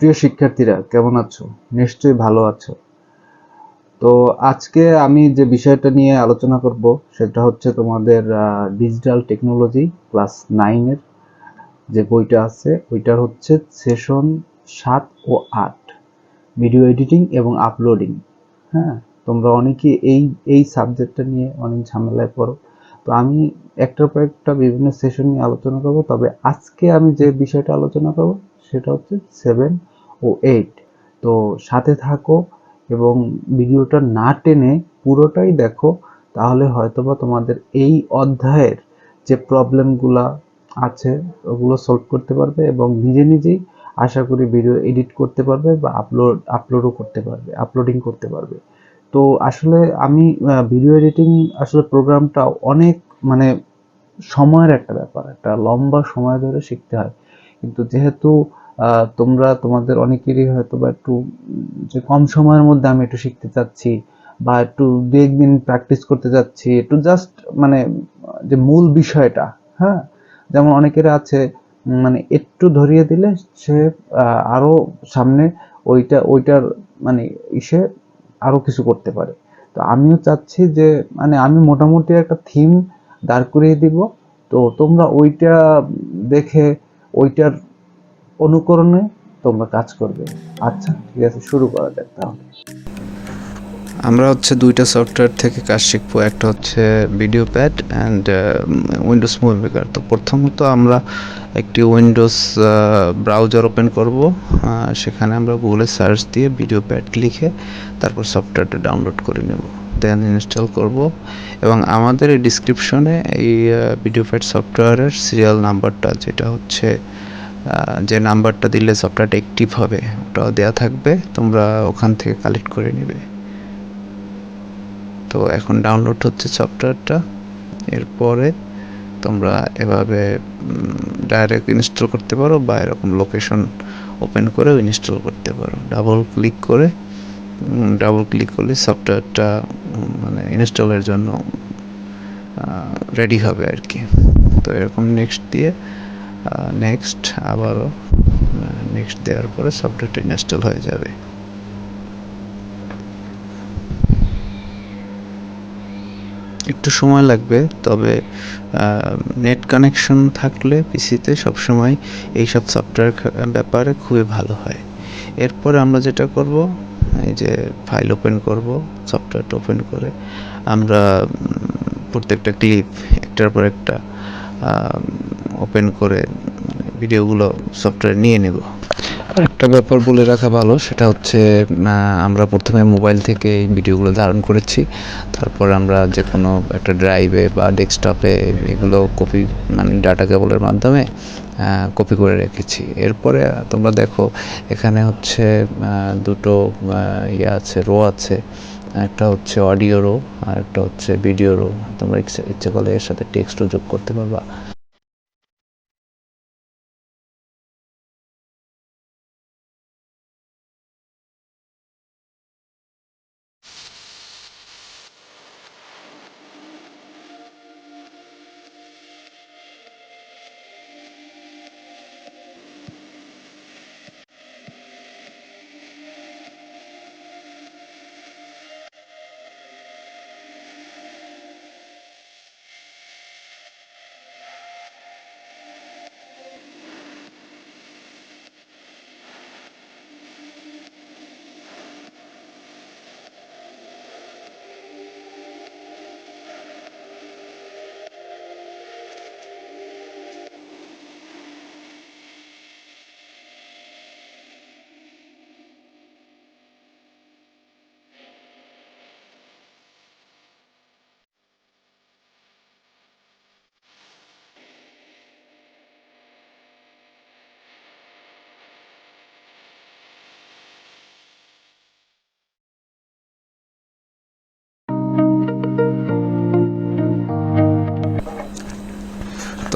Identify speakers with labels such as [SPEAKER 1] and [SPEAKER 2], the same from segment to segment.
[SPEAKER 1] প্রিয় শিক্ষার্থীরা কেমন আছো? নিশ্চয়ই ভালো আছো। তো আজকে আমি যে বিষয়টা নিয়ে আলোচনা করব সেটা হচ্ছে তোমাদের ডিজিটাল টেকনোলজি ক্লাস 9 এর যে বইটা আছে ওইটার হচ্ছে সেশন 7 ও 8 ভিডিও এডিটিং এবং আপলোডিং। হ্যাঁ, তোমরা অনেকে এই সাবজেক্টটা নিয়ে অনেক ঝামেলায় পড়ো। তো আমি একটার পর একটা বিভিন্ন সেশন নিয়ে আলোচনা করব, তবে আজকে আমি যে বিষয়টা আলোচনা করব সেটা হচ্ছে 7 ও 8। তো সাথে থাকো এবং ভিডিওটা না টেনে পুরোটাই দেখো, তাহলে হয়তোবা তোমাদের এই অধ্যায়ের যে প্রবলেমগুলা আছে ওগুলো সলভ করতে পারবে এবং নিজে নিজেই আশা করি ভিডিও এডিট করতে পারবে বা আপলোডও করতে পারবে, আপলোডিং করতে পারবে। তো আসলে আমি ভিডিও এডিটিং আসলে প্রোগ্রামটা অনেক মানে সময়ের একটা ব্যাপার, একটা লম্বা সময় ধরে শিখতে হয়। কিন্তু যেহেতু তোমরা তোমাদের অনেকেরই হয়তো বা একটু যে কম সময়ের মধ্যে আমি একটু শিখতে চাচ্ছি বা একটু দু একদিন প্র্যাকটিস করতে যাচ্ছি, একটু জাস্ট মানে যে মূল বিষয়টা, হ্যাঁ, যেমন অনেকের আছে মানে একটু ধরিয়ে দিলে সে আরো সামনে ওইটার মানে ইসে আরো কিছু করতে পারে। তো আমিও চাচ্ছি যে মানে আমি মোটামুটি একটা থিম দাঁড় করিয়ে দিব, তো তোমরা ওইটা দেখে ওইটার অনুকরণে তোমরা কাজ করবে। আচ্ছা ঠিক আছে, শুরু করা যাক তাহলে।
[SPEAKER 2] আমরা হচ্ছে দুইটা সফটওয়্যার থেকে কাজ শিখবো, একটা হচ্ছে video pad and Windows movie maker. তো প্রথমত আমরা একটি উইন্ডোজ ব্রাউজার ওপেন করব, সেখানে আমরা গুগলে সার্চ দিয়ে ভিডিও প্যাড লিখে তারপর সফটওয়্যারটা ডাউনলোড করে নেব, দেন ইনস্টল করব। এবং আমাদের এই ডিসক্রিপশনে এই ভিডিও প্যাড সফটওয়্যারের সিরিয়াল নাম্বারটা, যেটা হচ্ছে যে নাম্বারটা দিলে সফটওয়্যারটা অ্যাক্টিভ হবে, ওটাও দেওয়া থাকবে, তোমরা ওখান থেকে কালেক্ট করে নেবে। তো এখন ডাউনলোড হচ্ছে সফটওয়্যারটা। এরপরে তোমরা এভাবে ডাইরেক্ট ইনস্টল করতে পারো বা এরকম লোকেশন ওপেন করেও ইনস্টল করতে পারো। ডাবল ক্লিক করলে সফটওয়্যারটা মানে ইনস্টলের জন্য রেডি হবে আর কি। তো এরকম নেক্সট দিয়ে নেক্সট আবারও নেক্সট দেওয়ার পরে সফটওয়্যারটা ইনস্টল হয়ে যাবে। একটু সময় লাগবে, তবে নেট কানেকশন থাকলে পিসিতে সবসময় এইসব সফটওয়্যার ব্যাপারে খুবই ভালো হয়। এরপরে আমরা যেটা করব, এই যে ফাইল ওপেন করব, সফটওয়্যারটা ওপেন করে আমরা প্রত্যেকটা ক্লিপ একটার পর একটা ওপেন করে ভিডিওগুলো সফটওয়্যার নিয়ে নেব। একটা ব্যাপার বলে রাখা ভালো, সেটা হচ্ছে আমরা প্রথমে মোবাইল থেকে এই ভিডিওগুলো ধারণ করেছি, তারপর আমরা যে কোনো একটা ড্রাইভে বা ডেস্কটপে এগুলো কপি মানে ডাটা কেবলের মাধ্যমে কপি করে রেখেছি। এরপরে তোমরা দেখো এখানে হচ্ছে দুটো ইয়ে আছে, রো আছে। একটা হচ্ছে অডিও রো আর একটা হচ্ছে ভিডিও রো। তোমরা ইচ্ছে করলে এর সাথে টেক্সটও যোগ করতে পারবা।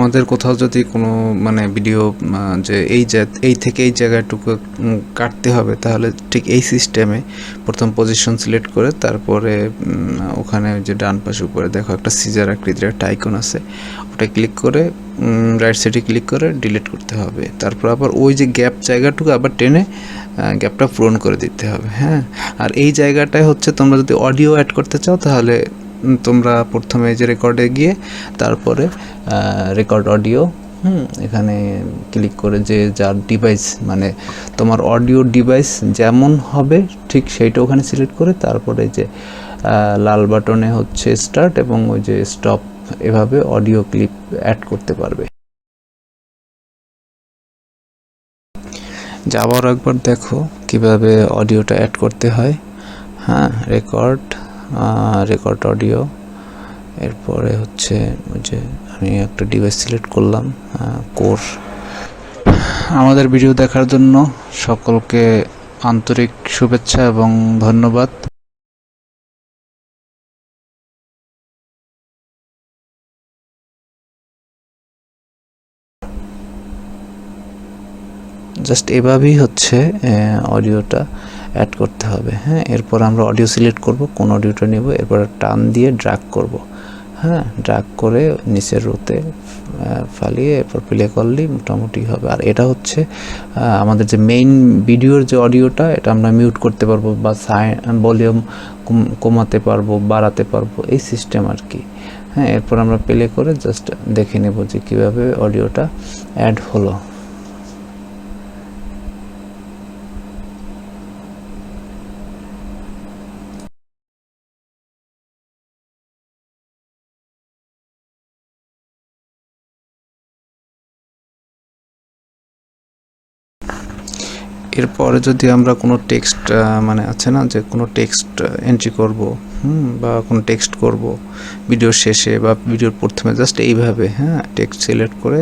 [SPEAKER 2] তোমাদের কোথাও যদি কোনো মানে ভিডিও যে এই থেকে এই জায়গাটুকু কাটতে হবে, তাহলে ঠিক এই সিস্টেমে প্রথম পজিশন সিলেক্ট করে তারপরে ওখানে যে ডান পাশে উপরে দেখো একটা সিজার আকৃতির একটা আইকন আছে, ওটা ক্লিক করে রাইট সাইডে ক্লিক করে ডিলিট করতে হবে। তারপর আবার ওই যে গ্যাপ জায়গাটুকু আবার টেনে গ্যাপটা পূরণ করে দিতে হবে। হ্যাঁ, আর এই জায়গাটায় হচ্ছে তোমরা যদি অডিও অ্যাড করতে চাও তাহলে তোমরা প্রথমে যে রেকর্ডে গিয়ে তারপরে রেকর্ড অডিও এখানে ক্লিক করে যে যার ডিভাইস মানে তোমার অডিও ডিভাইস যেমন হবে ঠিক সেইটা ওখানে সিলেক্ট করে তারপরে যে লাল বাটনে হচ্ছে স্টার্ট এবং ওই যে স্টপ, এভাবে অডিও ক্লিপ অ্যাড করতে পারবে। যাওয়ার একবার দেখো কিভাবে অডিওটা অ্যাড করতে হয়। হ্যাঁ, রেকর্ড অডিও, এরপরে হচ্ছে ওই যে আমি একটা ডিভাইস সিলেক্ট করলাম কোর। আমাদের ভিডিও দেখার জন্য সকলকে আন্তরিক শুভেচ্ছা এবং ধন্যবাদ। জাস্ট এভাবেই হচ্ছে অডিওটা অ্যাড করতে হবে। হ্যাঁ, এরপর আমরা অডিও সিলেক্ট করব, কোন অডিওটা নেব, এরপর টান দিয়ে ড্র্যাগ করব। হ্যাঁ, ড্র্যাগ করে নিচের রোতে ফালিয়ে এরপর প্লে করলেই মোটামুটি হবে। আর এটা হচ্ছে আমাদের যে মেইন ভিডিওর যে অডিওটা, এটা আমরা মিউট করতে পারবো বা ভলিউম কমাতে পারবো, বাড়াতে পারবো, এই সিস্টেম আর কি। হ্যাঁ, এরপর আমরা প্লে করে জাস্ট দেখে নেব যে কীভাবে অডিওটা অ্যাড হলো। এরপরে যদি আমরা কোনো টেক্সট মানে আছে না যে কোনো টেক্সট এন্ট্রি করব বা কোনো টেক্সট করব ভিডিওর শেষে বা ভিডিওর প্রথমে, জাস্ট এইভাবে টেক্সট সিলেক্ট করে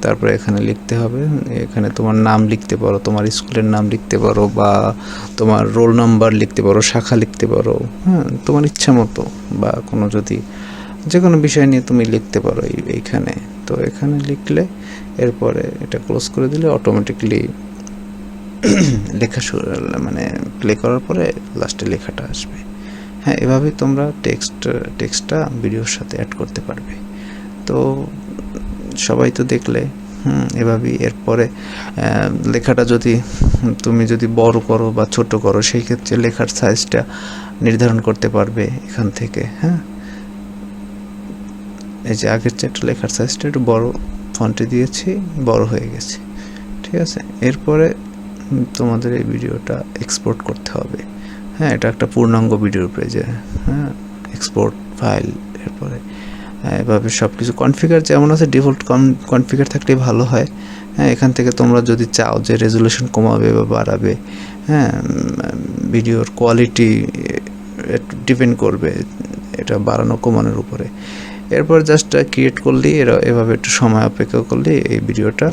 [SPEAKER 2] তারপরে এখানে লিখতে হবে। এখানে তোমার নাম লিখতে পারো, তোমার স্কুলের নাম লিখতে পারো বা তোমার রোল নাম্বার লিখতে পারো, শাখা লিখতে পারো, তোমার ইচ্ছা মতো, বা কোনো যদি যে কোনো বিষয় নিয়ে তুমি লিখতে পারো এইখানে। তো এখানে লিখলে এরপরে এটা ক্লোজ করে দিলে অটোমেটিকলি লেখা শুরু মানে প্লে করার পরে লাস্টে লেখাটা আসবে। হ্যাঁ, এভাবেই তোমরা টেক্সটটা ভিডিওর সাথে অ্যাড করতে পারবে। তো সবাই তো দেখলে এভাবেই। এরপরে লেখাটা তুমি যদি বড় করো বা ছোট করো, সেই ক্ষেত্রে লেখার সাইজটা নির্ধারণ করতে পারবে এখান থেকে। হ্যাঁ, এই যে আগের চেয়ে লেখার সাইজটা একটু বড় ফন্টে দিয়েছি, বড় হয়ে গেছে। ঠিক আছে, এরপরে তোমাদের এই ভিডিওটা এক্সপোর্ট করতে হবে। হ্যাঁ, এটা একটা পূর্ণাঙ্গ ভিডিওর পেজে এক্সপোর্ট ফাইল। এরপরে এভাবে সব কিছু কনফিগার যেমন আছে ডিফল্ট কনফিগার থাকলেই ভালো হয়। হ্যাঁ, এখান থেকে তোমরা যদি চাও যে রেজুলেশন কমাবে বা বাড়াবে, হ্যাঁ, ভিডিওর কোয়ালিটি ডিপেন্ড করবে এটা বাড়ানো কমানোর উপরে। এরপর জাস্ট ক্রিয়েট করলেই এভাবে একটু সময় অপেক্ষা করলেই এই ভিডিওটা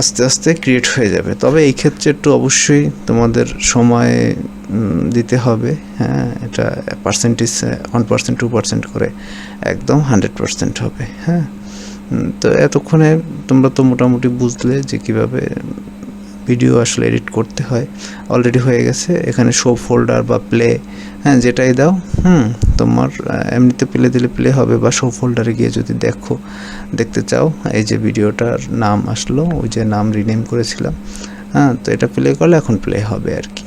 [SPEAKER 2] আস্তে আস্তে ক্রিয়েট হয়ে যাবে। তবে এই ক্ষেত্রে একটু অবশ্যই তোমাদের সময় দিতে হবে। হ্যাঁ, এটা পার্সেন্টেজ 1% 2% করে একদম 100% হবে। হ্যাঁ, তো এতক্ষণে তোমরা তো মোটামুটি বুঝলে যে কিভাবে ভিডিও আসলে এডিট করতে হয়। অলরেডি হয়ে গেছে। এখানে শো ফোল্ডার বা প্লে, হ্যাঁ, যেটাই দাও তোমার এমনিতে প্লে দিলে প্লে হবে, বা শো ফোল্ডারে গিয়ে যদি দেখতে চাও, এই যে ভিডিওটার নাম আসলো, ওই যে নাম রিনেম করেছিলাম, হ্যাঁ, তো এটা প্লে করলে এখন প্লে হবে আর কি।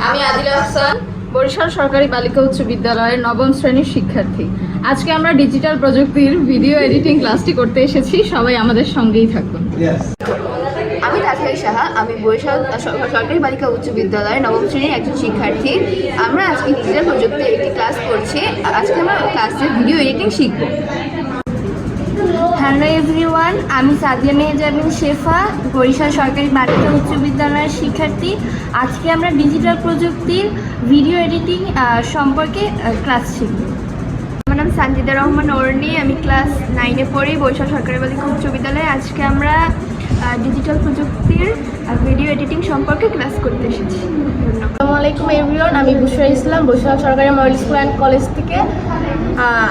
[SPEAKER 3] আমি আদিল আহসান, বরিশাল সরকারি বালিকা উচ্চ বিদ্যালয়ের নবম শ্রেণীর শিক্ষার্থী। আজকে আমরা ডিজিটাল প্রযুক্তির ভিডিও এডিটিং ক্লাসটি করতে এসেছি। সবাই আমাদের সঙ্গেই থাকুন।
[SPEAKER 4] আমি তাজহারি সাহা, আমি বরিশাল সরকারি বালিকা উচ্চ বিদ্যালয়ের নবম শ্রেণীর একজন শিক্ষার্থী। আমরা আজকে ডিজিটাল প্রযুক্তির একটি ক্লাস করছি। আজকে আমরা ক্লাসে ভিডিও এডিটিং শিখব।
[SPEAKER 5] হ্যালো এভরিওয়ান, আমি সাদিয়া মেহজাবিন শেফা, বরিশাল সরকারি বালিকা উচ্চ বিদ্যালয়ের শিক্ষার্থী। আজকে আমরা ডিজিটাল প্রযুক্তির ভিডিও এডিটিং সম্পর্কে ক্লাস শিখব।
[SPEAKER 4] আমার নাম সানজিদা রহমান অরণি, আমি ক্লাস 9-এ পড়ি বরিশাল সরকারি বালিকা উচ্চ বিদ্যালয়ে। আজকে আমরা ডিজিটাল প্রযুক্তির ভিডিও এডিটিং সম্পর্কে ক্লাস করতে এসেছি। ধন্যবাদ।
[SPEAKER 6] আসসালামু আলাইকুম এভরিওয়ান, আমি বুশরা ইসলাম, বরিশাল সরকারি মডেল স্কুল অ্যান্ড কলেজ থেকে।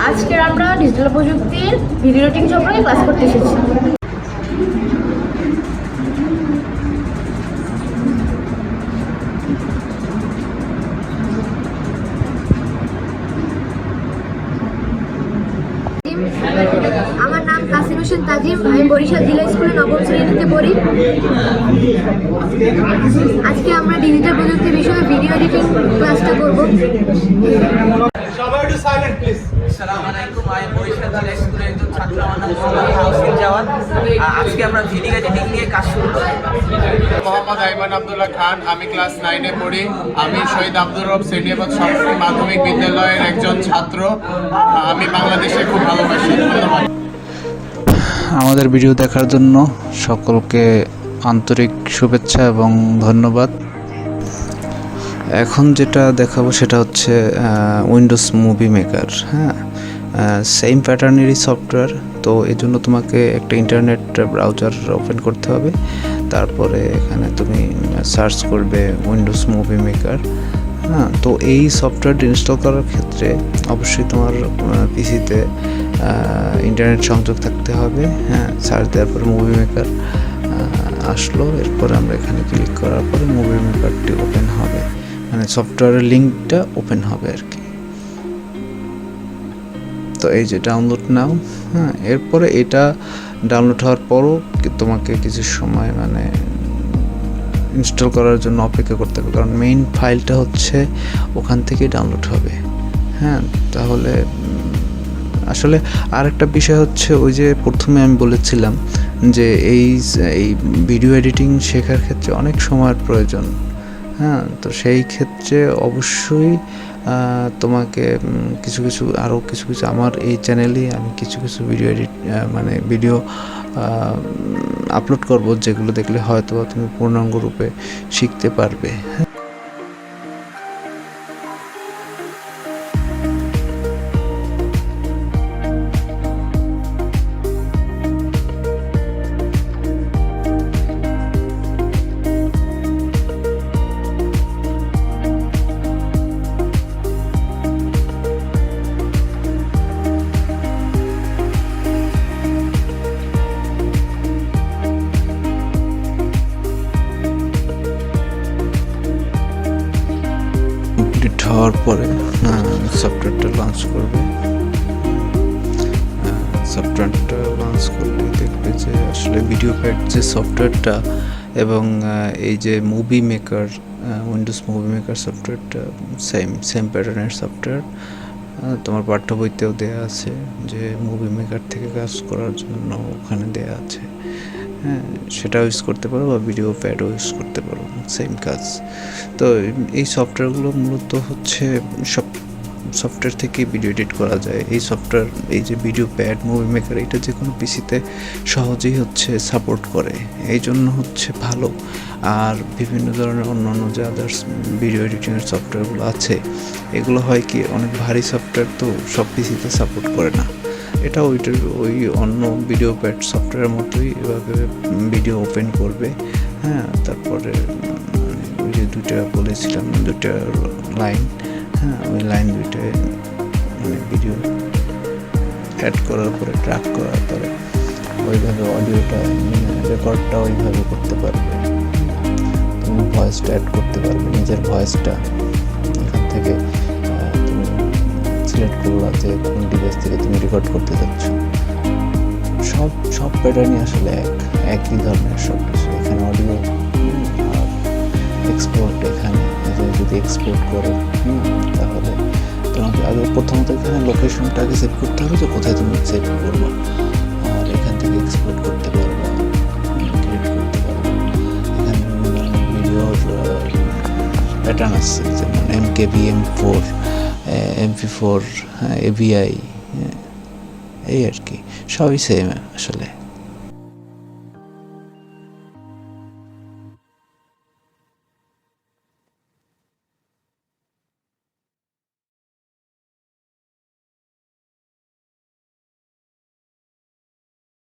[SPEAKER 3] আজকের আমরা ডিজিটাল প্রযুক্তির ভিডিও এডিটিং সম্পর্কে ক্লাস করতে এসেছি।
[SPEAKER 4] আমার নাম কাসিম হোসেন তাজিম, আমি বরিশাল জেলা স্কুলে নবম শ্রেণীতে পড়ি। আজকে আমরা ডিজিটাল প্রযুক্তি বিষয়ে ভিডিও এডিটিং ক্লাসটা করব।
[SPEAKER 6] সবাই একটু সাইলেন্ট প্লিজ।
[SPEAKER 7] আসসালামু আলাইকুম, আমি বরিশাল জেলা স্কুলের একজন ছাত্র, আমার নাম মোহাম্মদ হাউসিন জাওয়াদ। আজকে আমরা ভিডিও এডিটিং নিয়ে কাজ শুরু করব।
[SPEAKER 6] মোহাম্মদ আইমান আব্দুল্লাহ খান, আমি ক্লাস 9-এ পড়ি। আমি শহীদ আব্দুর রব শ্রেণীবাদ সরকারি মাধ্যমিক বিদ্যালয়ের একজন ছাত্র। আমি বাংলাদেশে খুব ভালোবাসি। ধন্যবাদ।
[SPEAKER 2] আমাদের ভিডিও দেখার জন্য সকলকে আন্তরিক শুভেচ্ছা এবং ধন্যবাদ। এখন যেটা দেখাবো সেটা হচ্ছে উইন্ডোজ মুভি মেকার। হ্যাঁ, সেম প্যাটার্নেরই সফটওয়্যার। তো এই জন্য তোমাকে একটা ইন্টারনেট ব্রাউজার ওপেন করতে হবে, তারপরে এখানে তুমি সার্চ করবে উইন্ডোজ মুভি মেকার। হ্যাঁ, তো এই সফটওয়্যারটি ইনস্টল করার ক্ষেত্রে অবশ্যই তোমার পিসিতে ইন্টারনেট সংযোগ থাকতে হবে। হ্যাঁ, সার্চ দেওয়ার পরে মুভি মেকার আসলো, এরপরে আমরা এখানে ক্লিক করার পরে মুভি মেকারটি ওপেন হবে, মানে সফটওয়্যারের লিঙ্কটা ওপেন হবে আর কি। তো এই যে ডাউনলোড নাও। হ্যাঁ, এরপরে এটা ডাউনলোড হওয়ার পরও তোমাকে কিছু সময় মানে ইনস্টল করার জন্য অপেক্ষা করতে হবে, কারণ মেইন ফাইলটা হচ্ছে ওখান থেকেই ডাউনলোড হবে। হ্যাঁ, তাহলে আসলে আর একটা বিষয় হচ্ছে, ওই যে প্রথমে আমি বলেছিলাম যে এই ভিডিও এডিটিং শেখার ক্ষেত্রে অনেক সময়ের প্রয়োজন। হ্যাঁ, তো সেই ক্ষেত্রে অবশ্যই তোমাকে কিছু আমার এই চ্যানেলে আমি কিছু ভিডিও ভিডিও আপলোড করব, যেগুলো দেখলে হয়তো তুমি পূর্ণাঙ্গ রূপে শিখতে পারবে। হওয়ার পরে সফটওয়্যারটা লঞ্চ করবে। সফটওয়্যারটা লঞ্চ করলে দেখবে যে আসলে ভিডিও প্যাড যে সফটওয়্যারটা এবং এই যে movie maker, Windows movie maker সফটওয়্যারটা সেম প্যাটার্নের সফটওয়্যার। তোমার পাঠ্য বইতেও দেওয়া আছে যে মুভি মেকার থেকে কাজ করার জন্য ওখানে দেওয়া আছে। হ্যাঁ, সেটাও ইউজ করতে পারো বা ভিডিও প্যাডও ইউজ করতে পারো, সেম কাজ। তো এই সফটওয়্যারগুলো মূলত হচ্ছে সব সফটওয়্যার থেকে ভিডিও এডিট করা যায়। এই সফটওয়্যার, এই যে ভিডিও প্যাড, মুভি মেকার, এটা যে কোনো পিসিতে সহজেই হচ্ছে সাপোর্ট করে, এই জন্য হচ্ছে ভালো। আর বিভিন্ন ধরনের অন্যান্য যে আদার্স ভিডিও এডিটিংয়ের সফটওয়্যারগুলো আছে, এগুলো হয় কি অনেক ভারী সফটওয়্যার, তো সব পিসিতে সাপোর্ট করে না। এটা ওই অন্য ভিডিও প্যাড সফটওয়্যারের মতোই এভাবে ভিডিও ওপেন করবে। হ্যাঁ, তারপরে ওই যে দুইটা বলেছিলাম, দুইটা লাইন, হ্যাঁ, ওই লাইন দুইটায় মানে ভিডিও অ্যাড করার পরে ট্র্যাক করার পরে ওইভাবে অডিওটা রেকর্ডটা ওইভাবে করতে পারবে। তুমি ভয়েসটা অ্যাড করতে পারবে, নিজের ভয়েসটা এখান থেকে তুমি সিলেক্ট করলা যে কোন ডিভাইস থেকে তুমি রেকর্ড করতে যাচ্ছ। সব প্যাটার্নই আসলে একই ধরনের সব কিছু। এখানে অডিও আর এক্সপোর্ট, এখানে যদি এক্সপোর্ট করে তাহলে তোমাকে আগে প্রথমত এখানে লোকেশনটাকে সেভ করতে হবে যে কোথায় তুমি সেভ করবো, আর এখান থেকে এক্সপোর্ট করতে পারবে, ক্রিয়েট করতে পারবে। এখানে ভিডিওর প্যাটার্ন আসছে, যেমন MKV, M4, MP4, AVI, এই আর কি, সবই সেম আসলে।